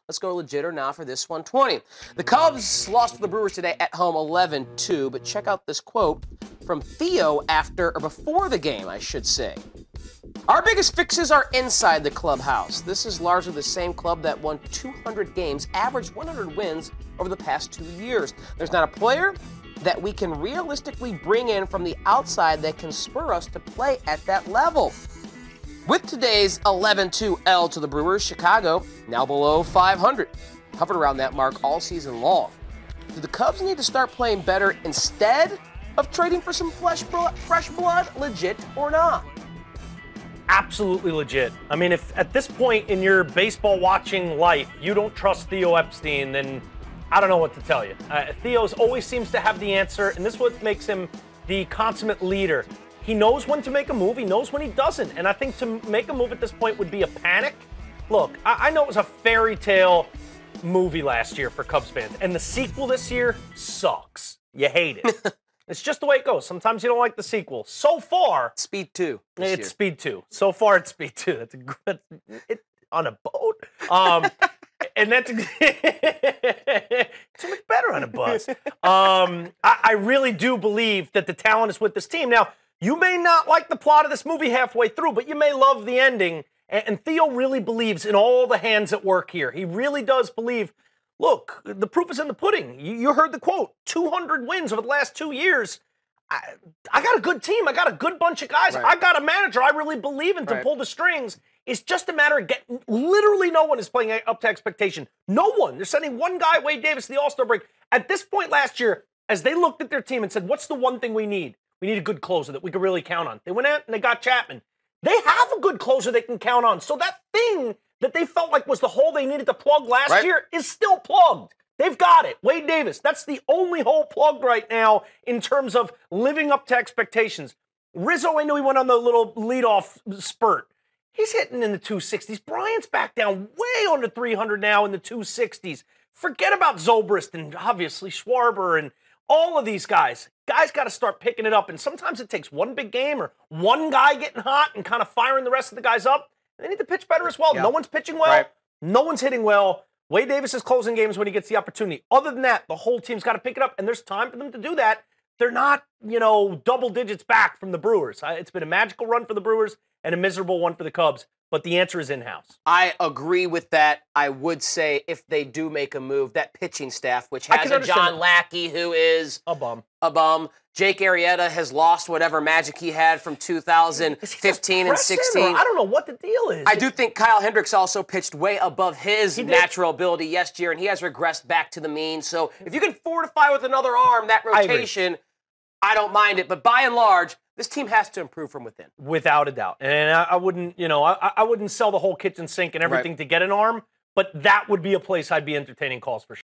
Let's go legit or not for this 120. The Cubs lost to the Brewers today at home 11-2, but check out this quote from Theo before the game, I should say. Our biggest fixes are inside the clubhouse. This is largely the same club that won 200 games, averaged 100 wins over the past 2 years. There's not a player that we can realistically bring in from the outside that can spur us to play at that level. With today's 11-2 L to the Brewers, Chicago now below 500, hovered around that mark all season long. Do the Cubs need to start playing better instead of trading for some fresh blood, legit or not? Absolutely legit. I mean, if at this point in your baseball watching life you don't trust Theo Epstein, then I don't know what to tell you. Theo always seems to have the answer, and this is what makes him the consummate leader. He knows when to make a move. He knows when he doesn't. And I think to make a move at this point would be a panic. Look, I know it was a fairy tale movie last year for Cubs fans, and the sequel this year sucks. You hate it. It's just the way it goes. Sometimes you don't like the sequel. So far, Speed 2. It's Speed 2. So far, it's Speed 2. That's a good. On a boat. And that's so much better on a bus. I really do believe that the talent is with this team. Now, you may not like the plot of this movie halfway through, but you may love the ending. And Theo really believes in all the hands at work here. He really does believe, look, the proof is in the pudding. You heard the quote, 200 wins over the last 2 years. I got a good team. I got a good bunch of guys. Right. I got a manager I really believe in to pull the strings. It's just a matter of getting, literally no one is playing up to expectation. No one. They're sending one guy, Wade Davis, to the All-Star break. At this point last year, as they looked at their team and said, what's the one thing we need? We need a good closer that we can really count on. They went out and they got Chapman. They have a good closer they can count on. So that thing that they felt like was the hole they needed to plug last year is still plugged. They've got it. Wade Davis, that's the only hole plugged right now in terms of living up to expectations. Rizzo, I knew he went on the little leadoff spurt. He's hitting in the 260s. Bryant's back down way under 300 now in the 260s. Forget about Zobrist and obviously Schwarber and all of these guys. Guys got to start picking it up, and sometimes it takes one big game or one guy getting hot and kind of firing the rest of the guys up. They need to pitch better as well. No one's pitching well. No one's hitting well. Wade Davis is closing games when he gets the opportunity. Other than that, the whole team's got to pick it up, and there's time for them to do that. They're not, double digits back from the Brewers. It's been a magical run for the Brewers and a miserable one for the Cubs, but the answer is in-house. I agree with that. I would say if they do make a move, that pitching staff, which has a John Lackey who is a bum. Jake Arrieta has lost whatever magic he had from 2015 and 16. I don't know what the deal is. I do think Kyle Hendricks also pitched way above his natural ability yesterday, and he has regressed back to the mean. So if you can fortify with another arm that rotation, I don't mind it. But by and large, this team has to improve from within. Without a doubt. And I wouldn't, I wouldn't sell the whole kitchen sink and everything to get an arm, but that would be a place I'd be entertaining calls for sure.